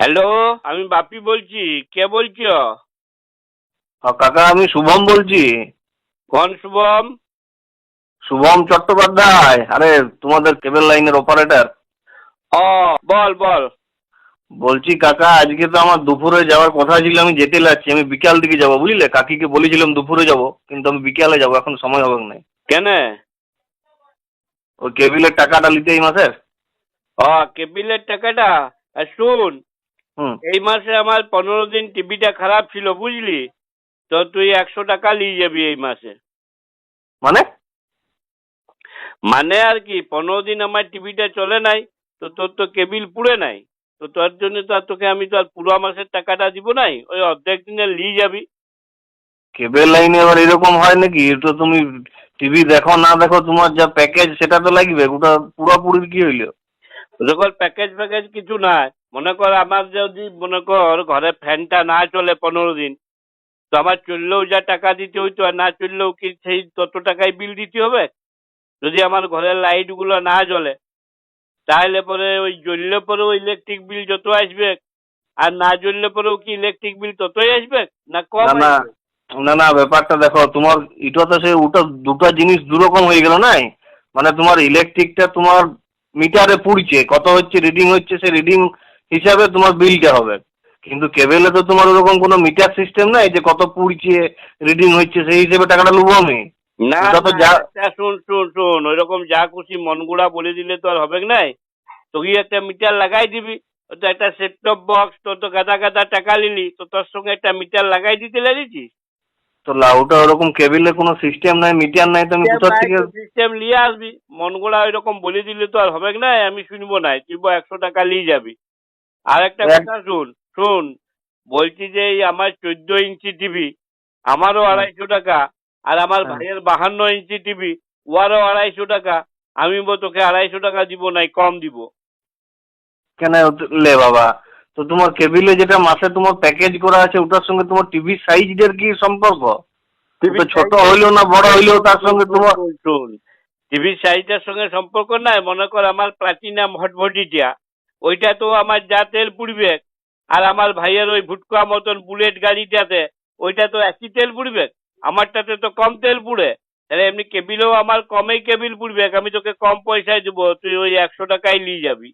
Hello, আমি বাপি বলছি। কে বলছো? কাকা আমি শুভম বলছি। কোন শুভম? শুভম চট্টোপাধ্যায়, আরে তোমাদের কেবল লাইনের অপারেটর। ও, বল বল। বলছি কাকা, আজকে তো আমার দুপুরে যাওয়ার কথা ছিল, আমি যেতে লাগছি, আমি বিকাল দিকে যাবো বুঝলে। কাকিকে বলেছিলাম দুপুরে যাব, কিন্তু আমি বিকালে যাবো, এখন সময় হবে না। কেন? ওই কেবিলের টাকাটা নিতে এই মাসের। কেবিলের টাকাটা? শুন, হুম। এই মাসে আমার 15 দিন টিভিটা খারাপ ছিল বুঝলি। তো তুই 100 টাকা নিয়ে যাবি এই মাসে। মানে? মানে আর কি, 15 দিন আমার টিভিটা চলে নাই। তো তোর তো কেবিল পুড়ে নাই। তো তোর জন্য তো আর তোকে আমি তো আর পুরো মাসের টাকাটা দিব নাই, ওই অর্ধেক দিনে নিয়ে যাবি। কেবল লাইনে এবার এরকম হয় নাকি? তো তুমি টিভি দেখো না দেখো, তোমার যা প্যাকেজ সেটা তো লাগবে, ওটা পুরোপুরি কি হইলো? যখন প্যাকেজ ফ্যাকেজ কিছু নাই, মনে কর আমার যদি মনে কর ঘরে ফ্যানটা না চলে 15 দিন, তো আমার চললেও যা টাকা দিতে হইতো আর না চললেও কি সেই তত টাকাই বিল দিতে হবে? যদি আমার ঘরের লাইট গুলো না জ্বলে, তাহলে পরে ওই জ্বললে পরেও ইলেকট্রিক বিল যত আসবে, আর না জ্বললে পরেও কি ইলেকট্রিক বিল ততই আসবে না কম না না, আসবে? না না, ব্যাপারটা দেখো, তোমার এটা তো সে ওটা দুটো জিনিস দুরকম হয়ে গেল না। মানে তোমার ইলেকট্রিকটা তোমার মিটারে পুড়ছে, কত হচ্ছে রিডিং হচ্ছে, সে রিডিং হিসাবে তোমার বিলটা হবে। কিন্তু কেবেলে তো তোমার ওরকম কোনো মিটার সিস্টেম নাই যে কত পুড়ছে রিডিং হচ্ছে সেই হিসেবে টাকাটা নেবো আমি। না ওটা তো না, যা। একটা শুন শুন শুন, ওইরকম যা খুশি মনগুড়া বলে দিলে তো আর হবে নাই। তুই একটা মিটার লাগাই দিবি। ও তো একটা সেট টপ বক্স, তোর তো গাদা গাদা টাকা নিলি, তো তোর সঙ্গে একটা মিটার লাগাই দিতে লেগেছিস। তো ওটা ওরকম কেবিলে কোনো সিস্টেম নাই, মিটার নাই, তো আমি কোথা থেকে? সিস্টেম নিয়ে আসবি। মনগুলা ওইরকম বলে দিলে তো আর হবে না, আমি শুনবো না, তুই 100 টাকা নিয়ে যাবি। আর একটা এক। কথা শুন শুন, বলছি যে এই আমার 14 ইঞ্চি টিভি, আমারও 250 টাকা। আর আমার হ্যাঁ। ভাইয়ের 52 ইঞ্চি টিভি, ওয়ারও 250 টাকা। আমি তোকে 250 টাকা দিব নাই, কম দিব। কেন লে বাবা, তো তোমার কেবিলে যেটা মাসে তোমার প্যাকেজ করা আছে ওটার সঙ্গে তোমার টিভি সাইজের কি সম্পর্ক? টিভির তো ছোট সাইজের হইলেও না বড় হইলেও তার সঙ্গে তোমার। শুন, টিভির সাইজটার সঙ্গে সম্পর্ক নাই। মনে কর আমার প্লাটিনাম হটভটিটা, ওইটা তো আমার যা তেল পুড়বে, আর আমার ভাইয়ের ওই ভুটকা মতন বুলেট গাড়িটাতে, ওইটা তো একই তেল পুড়বে। আমারটাতে তো কম তেল পুড়ে। তাহলে এমনি কেবিলেও আমার কমেই কেবিল পুড়বে, আমি তোকে কম পয়সায় দেবো, তুই ওই 100 টাকায় নিয়ে যাবি।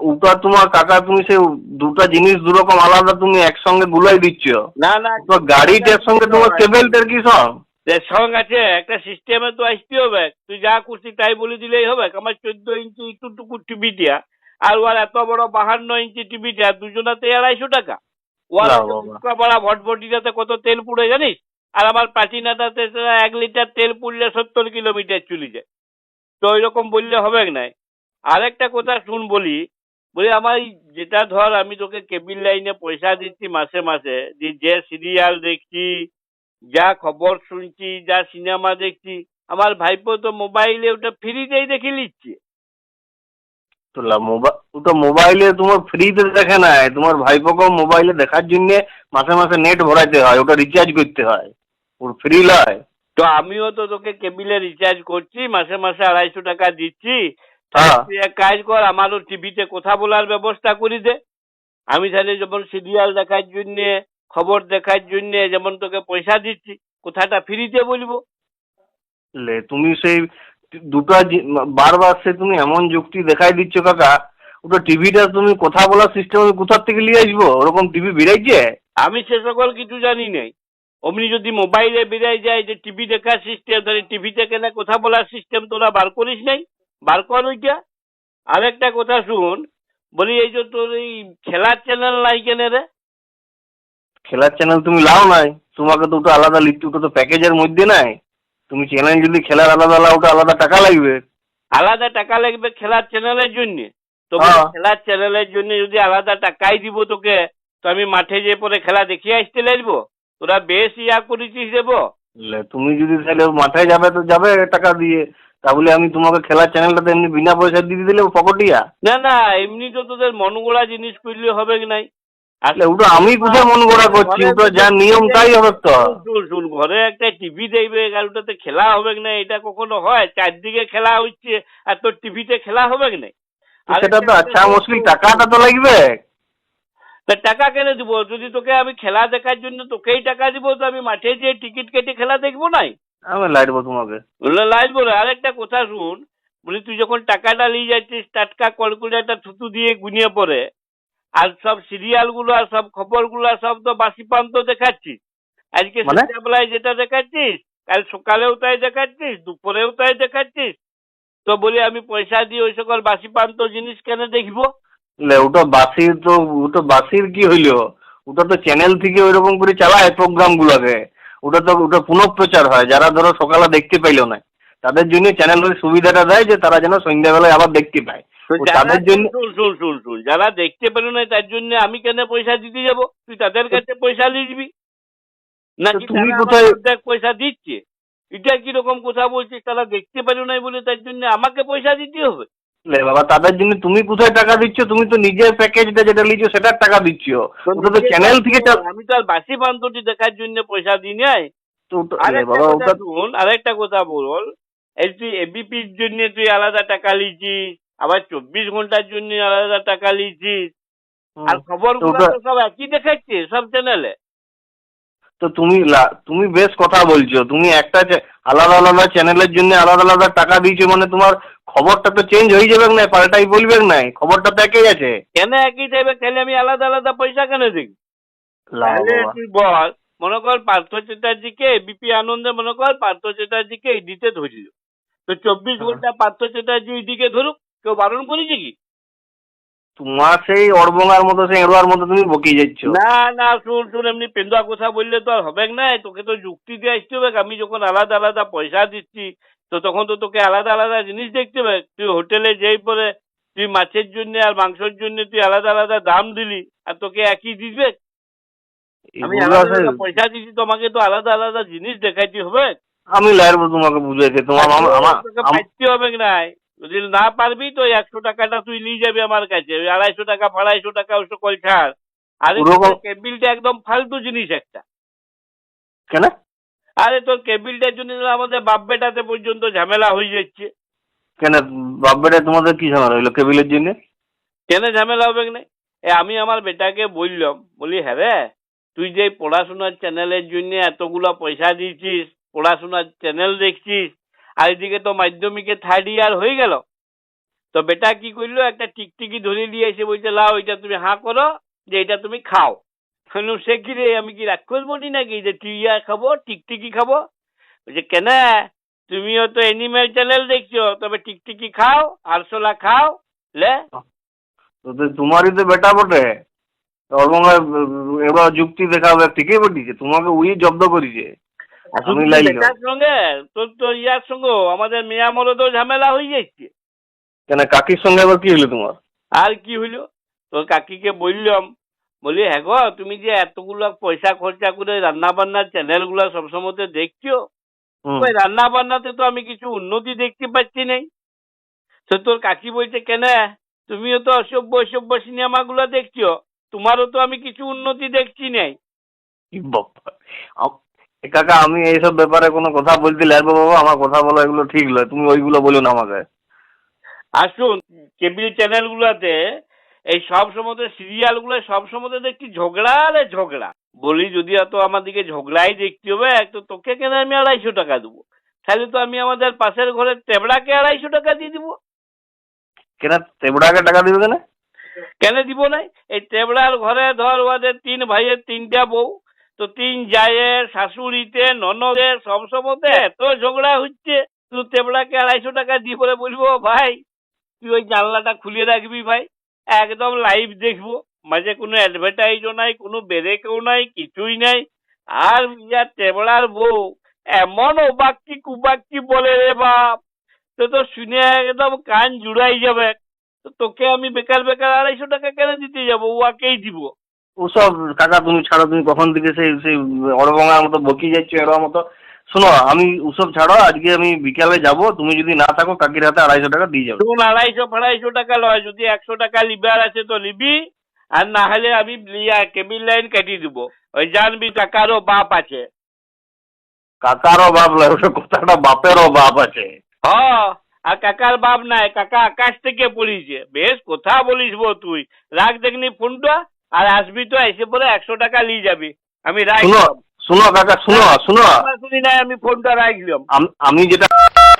ওটা তোমার কাকা, তুমি সে দুটা জিনিস দুরকম আলাদা, তুমি একসঙ্গে গুলাই দিচ্ছ। না না, তো গাড়িটার সঙ্গে তোমার কেবেলটার কি সঙ্গ? সঙ্গ আছে, একটা সিস্টেমে তো আসতে হবে। তুই যা খুশি তাই বলে দিলেই হবে? আমার 14 ইঞ্চি একটু টিভিটা, আর ওর এত বড় 52 ইঞ্চি টিভিটা, দুজনাতে 250 টাকা। ওর না একটা বাবা। ফুটকা পড়া ভটভটিটাতে কত তেল পুড়ে জানিস? আর আমার প্লাটিনাটাতে 1 লিটার তেল পুড়লে 70 কিলোমিটার চলে যায়। তো ওই রকম বললে হবে না। আরেকটা কথা শুন বলি, বলি আমার যেটা ধর আমি তোকে কেবিল লাইনে পয়সা দিচ্ছি মাসে মাসে, যে সিরিয়াল দেখছি, যা খবর শুনছি, যা সিনেমা দেখছি, আমার ভাইপো তো মোবাইলে ওটা ফ্রিতেই দেখে নিচ্ছে। তো ওটা মোবাইলে তোমার ফ্রিতে দেখে নাই, তোমার ভাইপোকে মোবাইলে দেখার জন্য মাসে মাসে নেট ভরাইতে হয়, ওটা রিচার্জ করতে হয়, ওর ফ্রি লয়। তো আমিও তো তোকে কেবিলে রিচার্জ করছি, মাসে মাসে 250 টাকা দিচ্ছি। তাহলে হ্যাঁ। তুই এক কাজ কর, আমারও টিভিতে কথা বলার ব্যবস্থা করে দে। আমি তাহলে যেমন সিরিয়াল দেখার জন্যে, খবর দেখার জন্যে যেমন তোকে পয়সা দিচ্ছি, কথাটা ফ্রিতে বলবো। তুমি সেই দুটা বারবার সে তুমি এমন যুক্তি দেখাই দিচ্ছ কাকা, ওটা টিভিটা তুমি কথা বলার সিস্টেম কোথার থেকে নিয়ে আসবো? ওরকম টিভি বেরাইছে? আমি সে সকল কিছু জানি নাই। অমনি যদি মোবাইলে বেরাই যায় যে টিভি দেখার সিস্টেম, তাহলে টিভিতে কেন কথা বলার সিস্টেম তোরা বার করিস নাই? বার কর ওইটা। আরেকটা কথা শুন, বলি এই যে তোর এই খেলার চ্যানেল নাই কেন রে? খেলার চ্যানেল তুমি লাও নাই, তোমাকে তো ওটা আলাদা লিখতে, ওটা তো প্যাকেজের মধ্যে নাই। তুমি চ্যানেল যদি খেলার আলাদা লাও, ওটা আলাদা টাকা লাগবে। আলাদা টাকা লাগবে খেলার চ্যানেলের জন্য? তো বলি হ্যাঁ। খেলার চ্যানেলের জন্য যদি আলাদা টাকাই দিব তোকে, তো আমি মাঠে যেয়ে পরে খেলা দেখিয়ে আসতে লাগবো? তোরা বেশ ইয়া করেছিস দেবো। তুমি যদি তাহলে মাঠে যাবে তো যাবে টাকা দিয়ে, তাহলে আমি তোমাকে খেলার চ্যানেলটাতে এমনি বিনা পয়সা দিয়ে দিলে পকটিয়া। না না, এমনি তো তোদের মন গড়া জিনিস করলে হবে নাই। ওটা আমি কোথায় মন গড়া করছি, ওটা যা নিয়ম তাই হবে তো। শুন শুন, ঘরে একটা টিভি দেখবে আর ওটাতে খেলা হবে না, এটা কখনো হয়? চারদিকে খেলা হচ্ছে আর তোর টিভিতে খেলা হবে না? তো সেটা তো আচ্ছা মুশকিল, টাকাটা তো লাগবে। তা টাকা কেন দিব? যদি তোকে আমি খেলা দেখার জন্য তোকেই টাকা দিব, তো আমি মাঠে যেয়ে টিকিট কেটে খেলা দেখবো নাই? আমি লাইটবো তোমাকে। লাগবো না। আরেকটা কথা শুন, বলি তুই যখন টাকাটা নিয়ে যাচ্ছিস টাটকা ক্যালকুলেটর থুতু দিয়ে গুনিয়ে পড়ে, আর সব সিরিয়াল গুলো আর সব খবর গুলো সব তো বাসি পান্ত দেখাচ্ছিস। আজকে মানে সন্ধ্যাবেলায় যেটা দেখাচ্ছিস, কাল সকালেও তাই দেখাচ্ছিস, দুপুরেও তাই দেখাচ্ছিস। তো বলি আমি পয়সা দিয়ে ওই সকল বাসি পান্ত জিনিস কেন দেখবো? লে, ওটা বাসির তো, ওটা বাসির কি হইলো? ওটা তো চ্যানেল থেকে ওইরকম করে চালায় প্রোগ্রাম গুলোকে। ওটা পুনঃপ্রচার হয়, যারা ধরো সকালে দেখতে পাইলো না তাদের জন্য চ্যানেল ওই সুবিধাটা দেয় যে তারা যেন সন্ধ্যাবেলায় আবার দেখতে পায়। তো ও যারা তাদের জন্য। শুন শুন শুন শুন যারা দেখতে পেল না তার জন্য আমি কেন পয়সা দিতে যাব? তুই তাদের কাছে পয়সা নিবি তো নাকি তুমি তারা কোথায়? আমাকে অর্ধেক পয়সা দিচ্ছে? এটা কিরকম কথা বলছিস? তারা দেখতে পেল নাই বলে তার জন্য আমাকে পয়সা দিতে হবে? লে বাবা, তাদের জন্য তুমি কোথায় টাকা দিচ্ছ? তুমি তো নিজের প্যাকেজটা যেটা নিচ্ছ সেটার টাকা দিচ্ছ। ওটা তো চ্যানেল থেকে আমি তো আর বাসি পান্তটি দেখার জন্য পয়সা দিই নাই। লে আরেকটা বাবা, কথা ওটা। শুন, আরেকটা কথা বল, এই তুই এবিপির জন্য তুই আলাদা টাকা লিছিস, আবার 24 ঘন্টার জন্য আলাদা টাকা লিছিস, আর তো খবরগুলো ওটা তো সব একই দেখাচ্ছে সব চ্যানেলে। তো তুমি বেশ কথা বলছো। তুমি একটা আলাদা আলাদা চ্যানেলের জন্য আলাদা আলাদা টাকা দিয়েছো, মানে তোমার খবরটা তো চেঞ্জ হয়ে যাবে না, পাল্টাই বলবে না, খবরটা তো একই আছে। কেন একই টাইপের? তাহলে আমি আলাদা আলাদা পয়সা কেন দিই? লা তাহলে বাবা। তুই বল, মনে কর পার্থ চ্যাটার্জিকে এবিপি আনন্দে মনে কর পার্থ চ্যাটার্জিকে এদিতে ধরিল, তো 24 ঘন্টা পার্থ চ্যাটার্জি এদিকে ধরুক, কেউ বারণ করেছে কি? তোমার সেই অড়বঙ্গার মতো, সেই এড়োয়ার মতো তুমি বকিয়ে যাচ্ছ। না না, শুন শুন, এমনি পেন্দুয়া কথা বললে তো আর হবে না। তোকে তো যুক্তি দিয়ে আসতে হবে। আমি যখন আলাদা আলাদা পয়সা দিচ্ছি, তো তখন তো তোকে আলাদা আলাদা জিনিস দেখতে হবে। তুই হোটেলে যেই পরে তুই মাছের জন্য আর মাংসের জন্য তুই আলাদা আলাদা দাম দিলি, আর তোকে একই দিবে? আমি এগুলো আলাদা আছে। আলাদা পয়সা দিচ্ছি, তোমাকে তো আলাদা আলাদা জিনিস দেখাইতে হবে। আমি লাইরবো তোমাকে বুঝাইতে। তোমার তোকে পাইতে হবে নাই। যদি না পারবি তো 100 টাকাটা তুই নিয়ে যাবি আমার কাছে। ওই 250 টাকা 250 টাকা ওসব কল ছাড়। আরে ওরকম কেবিলটা একদম ফালতু জিনিস একটা। কেন? আরে তোর কেবিলটার জন্য তো আমাদের বাপ বেটাতে পর্যন্ত ঝামেলা হয়ে যাচ্ছে। কেন বাপ বেটা তোমাদের কি ঝামেলা হইলো কেবিলের জন্য? কেন ঝামেলা হবে না? আমি আমার বেটাকে বললাম, বলি হ্যাঁ রে, তুই যে পড়াশোনার চ্যানেলের জন্য এতগুলো পয়সা দিচ্ছিস, পড়াশোনার চ্যানেল দেখছিস, আর এদিকে তো মাধ্যমিকে 3rd ইয়ার হয়ে গেল। তো বেটা কি করলো, একটা টিকটিকি ধরে নিয়ে এসে বলছে লাও এটা তুমি হাঁ করো, যে এটা তুমি খাও। সে কি রে, আমি কি রাক্ষস বলি নাকি যে টিয়া খাবো টিকটিকি খাবো? বলছে কেন, তুমিও তো অ্যানিমেল চ্যানেল দেখছো, তবে টিকটিকি খাও, আরশোলা খাও। লে, তো তোমারই তো বেটা বটে। অড়বঙ্গা এবার যুক্তি দেখাবে ঠিকই বটিছে, তোমাকে উই জব্দ করেছে। আমি লাইলাম। বেটার সঙ্গে তোর তো ইয়ার সঙ্গে আমাদের মেয়া মরদেও ঝামেলা হয়ে যাচ্ছে। কেন কাকির সঙ্গে আবার কি হলো তোমার? আর কি হইলো, তোর কাকিকে বললাম, বলি হ্যাঁ গো, তুমি যে এতগুলো পয়সা খরচা করে রান্না বান্নার চ্যানেল গুলো সবসময় দেখছো, ওই রান্না বান্নাতে তো আমি কিছু উন্নতি দেখতে পাচ্ছি নাই। তো তোর কাকি বলছে কেন, তুমিও তো অসভ্য অসভ্য সিনেমা গুলো দেখছো, তোমারও তো আমি কিছু উন্নতি দেখছি নাই। কি বাবা! কাকা, আমি এইসব ব্যাপারে কোনো কথা বলতে লাগবো বাবা? আমার কথা বলা এগুলো ঠিক নয়, তুমি ওইগুলো বলো না আমাকে। আসুন, কেবিল চ্যানেল গুলাতে এই সব সময় সিরিয়াল গুলো সব সময় দেখছি ঝগড়া আরে ঝগড়া। বলি যদি এত আমার দিকে ঝগড়াই দেখতে হবে, তো তোকে কেন আমি 250 টাকা দেবো? তাহলে তো আমি আমাদের পাশের ঘরের তেবড়াকে 250 টাকা দিয়ে দিব। কেন তেবড়াকে টাকা দিবে কেন? কেন দিব নাই? এই তেবড়ার ঘরে ধর ওদের 3 ভাইয়ের 3টা বউ, তো 3 জায়ের শাশুড়িতে ননদের সব সময় এত ঝগড়া হচ্ছে, তুই তেবড়াকে 250 টাকা দিয়ে বলে বলবো ভাই তুই ওই জানলাটা খুলে রাখবি ভাই, একদম লাইভ দেখবো, মাঝে কোনো অ্যাডভার্টাইজও নাই, কোনো বেরেকেও নাই, কিছুই নাই। আর ইয়ার তেবড়ার বউ এমন অবাক্কি কুবাক্কি বলে রে বাপ, তো শুনে একদম কান জুড়াই যাবে। তো তোকে আমি বেকার বেকার 250 টাকা কেন দিতে যাবো, ওয়াকেই দিব। ওসব কাকা তুমি ছাড়ো। তুমি কখন থেকে সেই সেই অড়বঙ্গার মতো বকি যাচ্ছ এর মতো। শোনো, আমি ওসব ছাড়ো, আজকে আমি বিকালে যাব। তুমি যদি না থাকো কাকির হাতে 250 টাকা দিয়ে যাবে। তখন 250 250 টাকা লয়, যদি 100 টাকা লিবার আছে তো নিবি, আর না হলে আমি কেবিল লাইন কাটিয়ে দিব। ওই জানবি টাকারও বাপ আছে। কাকারও বাপ নয়, ওটা কথাটা বাপেরও বাপ আছে। হ, আর কাকার বাপ নাই, কাকা আকাশ থেকে পড়িছে। বেশ কথা বলিস বো তুই। রাখ দেখনি ফোনটা। আর আসবি তো, এসে পরে 100 টাকা নিয়ে যাবি। আমি শুনো রাখলাম। শুনো কাকা, শুনো শুনো, শুনি নাই, আমি ফোনটা রাখলাম। আমি যেটা